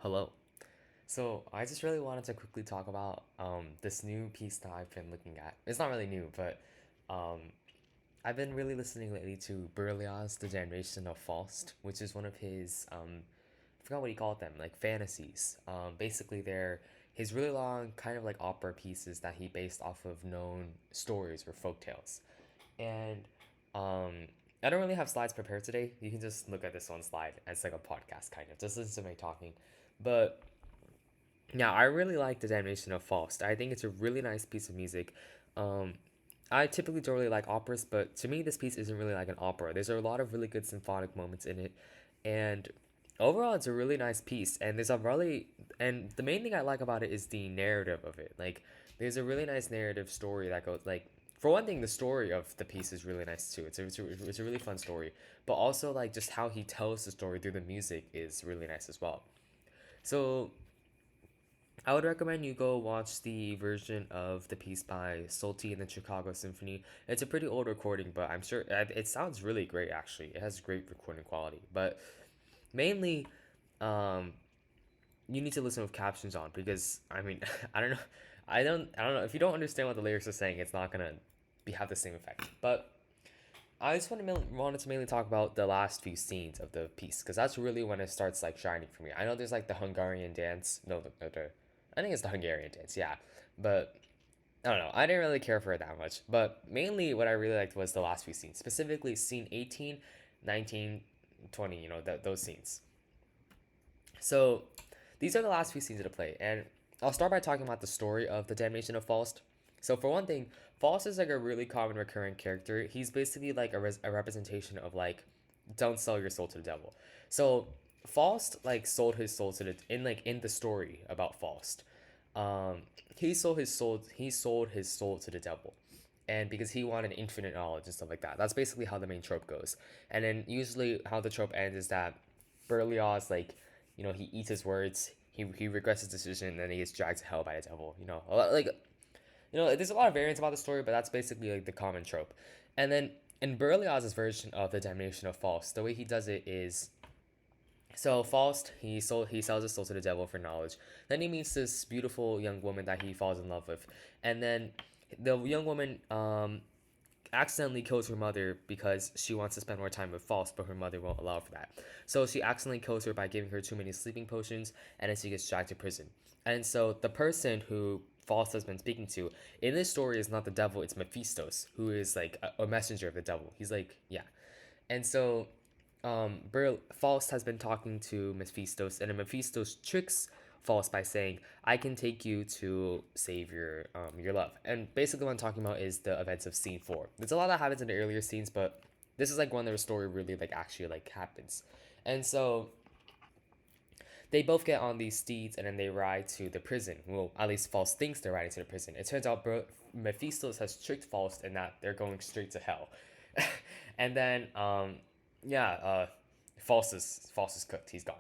Hello. So I just really wanted to quickly talk about this new piece that I've been looking at. It's not really new, but um, I've been really listening lately to Berlioz, The Damnation of Faust, which is one of his I forgot what he called them, like fantasies. Basically, they're his really long kind of like opera pieces that he based off of known stories or folk tales. And um, I don't really have slides prepared today. You can just look at this one slide as like a podcast kind of. Just listen to me talking. But yeah, I really like the Damnation of Faust. I think it's a really nice piece of music. Um, I typically don't really like operas, but to me, this piece isn't really like an opera. There's a lot of really good symphonic moments in it, and overall, it's a really nice piece. And and the main thing I like about it is the narrative of it. Like, there's a really nice narrative story that goes like. For one thing, the story of the piece is really nice too. It's a really fun story, but also like just how he tells the story through the music is really nice as well. So I would recommend you go watch the version of the piece by Solti and the Chicago Symphony. It's a pretty old recording, but I'm sure it sounds really great actually. It has great recording quality. But mainly, um, you need to listen with captions on because I mean, I don't know. I don't know. If you don't understand what the lyrics are saying, it's not gonna have the same effect. But I just wanted to mainly talk about the last few scenes of the piece because that's really when it starts like shining for me. I know there's like the Hungarian dance. No, I think it's the Hungarian dance. Yeah, but I don't know. I didn't really care for it that much. But mainly, what I really liked was the last few scenes, specifically scene 18, 19, 20. You know those scenes. So these are the last few scenes of the play, and I'll start by talking about the story of the Damnation of Faust. So for one thing, Faust is like a really common recurring character. He's basically like a representation of like, don't sell your soul to the devil. So Faust like sold his soul to the in the story about Faust. Um, he sold his soul to the devil, and because he wanted infinite knowledge and stuff like that. That's basically how the main trope goes. And then usually how the trope ends is that Berlioz like, he eats his words, he regrets his decision, and then he gets dragged to hell by the devil. There's a lot of variants about the story, but that's basically like the common trope. And then in Berlioz's version of the Damnation of Faust, the way he does it is so Faust he sells his soul to the devil for knowledge. Then he meets this beautiful young woman that he falls in love with, and then the young woman accidentally kills her mother because she wants to spend more time with Faust, but her mother won't allow for that. So she accidentally kills her by giving her too many sleeping potions, and then she gets dragged to prison. And so the person who Faust has been speaking to in this story is not the devil; it's Mephistos, who is like a messenger of the devil. He's like, yeah. And so Faust has been talking to Mephistos, and then Mephistos tricks Faust by saying, "I can take you to save your love." And basically, what I'm talking about is the events of scene four. There's a lot that happens in the earlier scenes, but this is like when their story really like actually like happens. And so they both get on these steeds, and then they ride to the prison. Well, at least Faust thinks they're riding to the prison. It turns out Mephistos has tricked Faust in that they're going straight to hell. And then yeah, Faust is cooked. He's gone.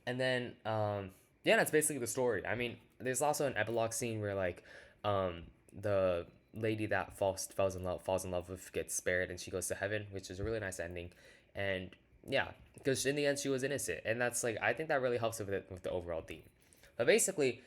And then yeah, that's basically the story. I mean, there's also an epilogue scene where like the lady that Faust falls in love with gets spared and she goes to heaven, which is a really nice ending. And yeah, because in the end she was innocent, and that's like I think that really helps with the overall theme. But basically,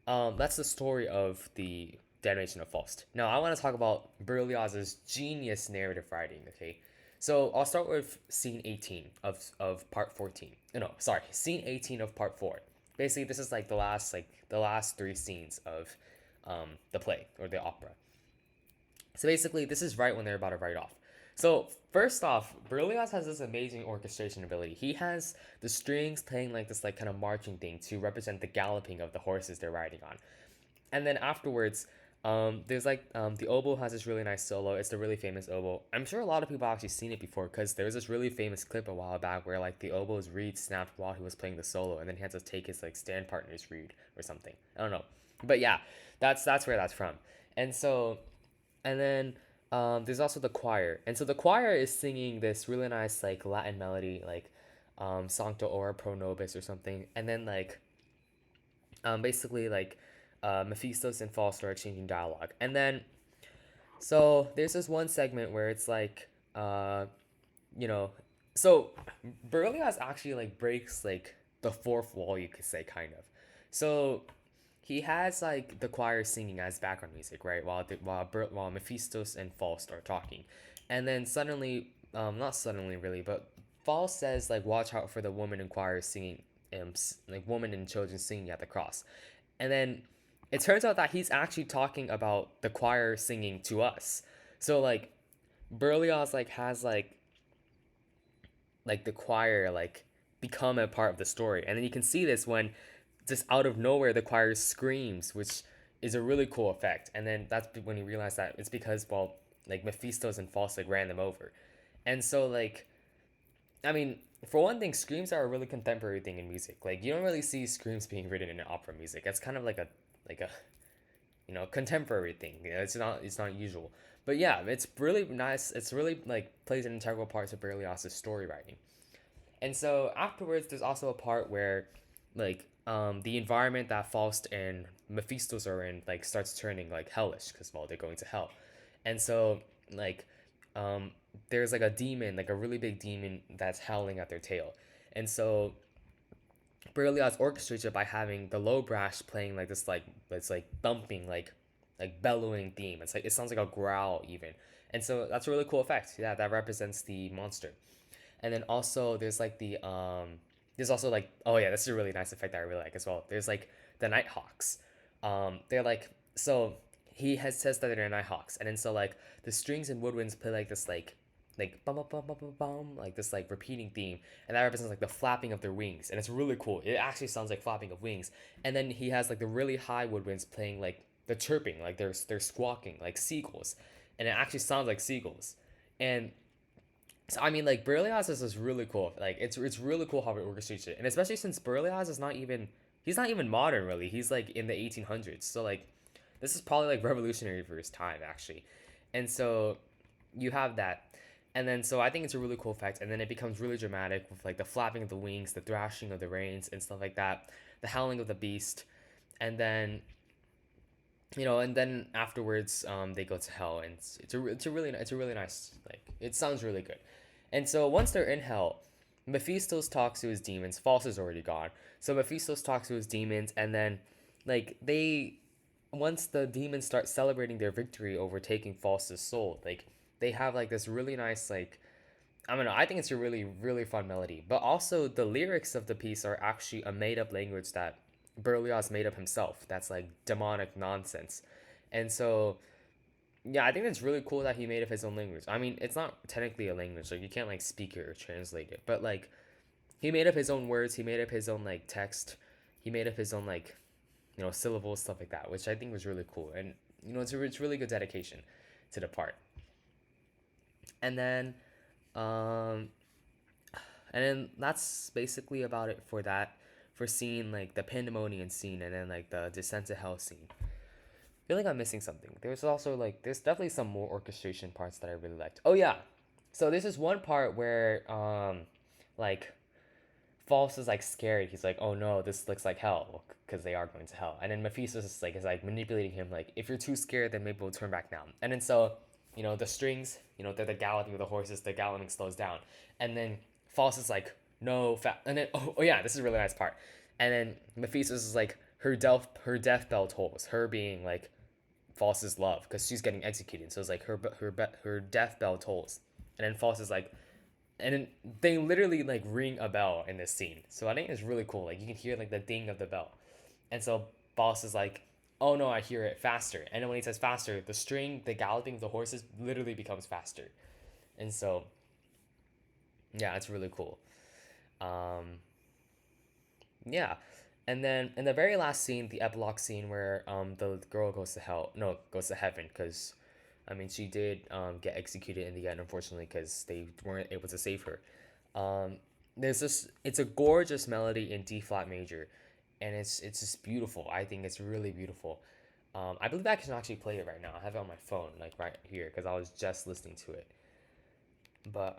that's the story of the Damnation of Faust. Now I want to talk about Berlioz's genius narrative writing. Okay, so I'll start with scene 18 of part 14. No, sorry, scene 18 of part 4. Basically, this is like the last three scenes of the play or the opera. So basically, this is right when they're about to write off. So first off, Berlioz has this amazing orchestration ability. He has the strings playing like this like kind of marching thing to represent the galloping of the horses they're riding on. And then afterwards, there's like the oboe has this really nice solo. It's the really famous oboe. I'm sure a lot of people have actually seen it before because there was this really famous clip a while back where like the oboe's reed snapped while he was playing the solo, and then he had to take his like stand partner's reed or something. I don't know, but yeah, that's where that's from. And so and then there's also the choir, and so the choir is singing this really nice like Latin melody, like Sancto Ora Pro Nobis or something, and then like basically like Mephistos and Faust are exchanging dialogue, and then so there's this one segment where it's like you know, so Berlioz actually like breaks like the fourth wall, you could say, kind of. So he has like the choir singing as background music, right? While Mephistos and Faust are talking, and then suddenly, not suddenly really, but Faust says like, "Watch out for the woman in choir singing, like woman and children singing at the cross," and then it turns out that he's actually talking about the choir singing to us. So like Berlioz like has like the choir like become a part of the story, and then you can see this when just out of nowhere the choir screams, which is a really cool effect. And then that's when you realize that it's because, well, like Mephistos and Faust like ran them over. And so like, I mean, for one thing, screams are a really contemporary thing in music. Like you don't really see screams being written in opera music. That's kind of like a contemporary thing. It's not usual. But yeah, it's really nice. It's really like plays an integral part to Berlioz's story writing. And so afterwards, there's also a part where, like, the environment that Faust and Mephistos are in, like, starts turning like hellish because, well, they're going to hell, and so like, um, there's like a demon, like a really big demon that's howling at their tail, and so Berlioz orchestrates it by having the low brass playing like this, like it's like bumping, like bellowing theme. It's like it sounds like a growl even, and so that's a really cool effect. Yeah, that represents the monster. And then also there's also like, oh yeah, this is a really nice effect that I really like as well. There's like the Nighthawks. They're like, so he has says that they're Nighthawks, and then so like the strings and woodwinds play like this like bum bum bum bum bum bum, like this like repeating theme, and that represents like the flapping of their wings, and it's really cool. It actually sounds like flapping of wings. And then he has like the really high woodwinds playing like the chirping, like they're squawking like seagulls, and it actually sounds like seagulls. And so I mean, like Berlioz is really cool. Like it's really cool how it orchestrates it, and especially since Berlioz is not even he's not even modern really. He's like in the 1800s. So like this is probably like revolutionary for his time actually, and so you have that, and then so I think it's a really cool effect, and then it becomes really dramatic with like the flapping of the wings, the thrashing of the reins, and stuff like that, the howling of the beast, and then and then afterwards, they go to hell, and it's a really nice, like it sounds really good. And so once they're in hell, Mephistos talks to his demons. Faust is already gone, so Mephistos talks to his demons, and then like they once the demons start celebrating their victory over taking Faust's soul, like they have like this really nice like I don't know. I think it's a really, really fun melody. But also, the lyrics of the piece are actually a made up language that Berlioz made up himself. That's like demonic nonsense. And so, yeah, I think it's really cool that he made up his own language. I mean, it's not technically a language. Like, you can't like speak it or translate it. But like, he made up his own words. He made up his own like text. He made up his own like, syllables, stuff like that, which I think was really cool. And, it's really good dedication to the part. And then, um, and then that's basically about it for that. For seeing like the pandemonium scene and then like the descent to hell scene. I feel like I'm missing something. There's also like there's definitely some more orchestration parts that I really liked. Oh yeah, so this is one part where like Faust is like scared. He's like, oh no, this looks like hell because they are going to hell. And then Mephistos is like manipulating him like, if you're too scared, then maybe we'll turn back now. And then so the strings, they're the galloping of the horses. The galloping slows down, and then Faust is like, no, and then oh yeah, this is a really nice part. And then Mephistos is like, her death bell tolls. Her being like Faust's love because she's getting executed. So it's like her death bell tolls, and then Faust is like, and then they literally like ring a bell in this scene. So I think it's really cool. Like you can hear like the ding of the bell, and so Boss is like, "Oh no, I hear it faster." And then when he says faster, the galloping of the horses literally becomes faster, and so yeah, it's really cool. Um, yeah, and then in the very last scene, the epilogue scene where the girl goes to hell, no, goes to heaven because I mean, she did get executed in the end, unfortunately, because they weren't able to save her. Um, there's this. It's a gorgeous melody in D flat major, and it's just beautiful. I think it's really beautiful. I believe I can actually play it right now. I have it on my phone, like right here, because I was just listening to it. But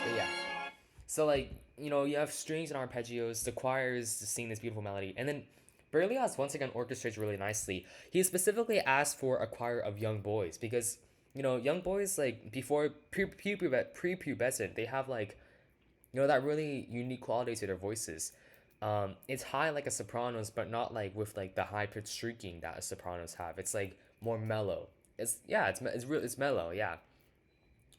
but yeah. So like you have strings and arpeggios. The choir is just singing this beautiful melody, and then Berlioz once again orchestrates really nicely. He specifically asked for a choir of young boys because young boys like before prepubescent, they have like that really unique quality to their voices. It's high like a sopranos, but not like with like the high pitched shrieking that a sopranos have. It's like more mellow. It's mellow, yeah,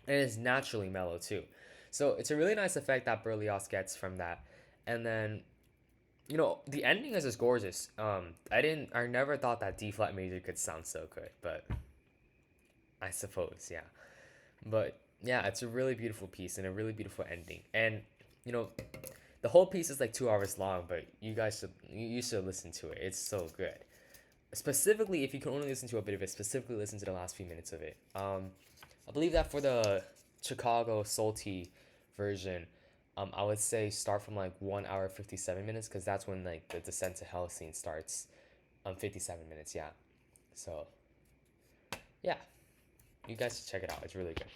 and it's naturally mellow too. So it's a really nice effect that Berlioz gets from that. And then the ending is just gorgeous. I never thought that D flat major could sound so good, but I suppose, yeah. But yeah, it's a really beautiful piece and a really beautiful ending. And you know, the whole piece is like 2 hours long, but you should listen to it. It's so good. Specifically, if you can only listen to a bit of it, specifically listen to the last few minutes of it. I believe that for the Chicago Salty version, I would say start from like 1 hour 57 minutes because that's when like the descent to hell scene starts. 57 minutes, yeah. So yeah, you guys should check it out. It's really good.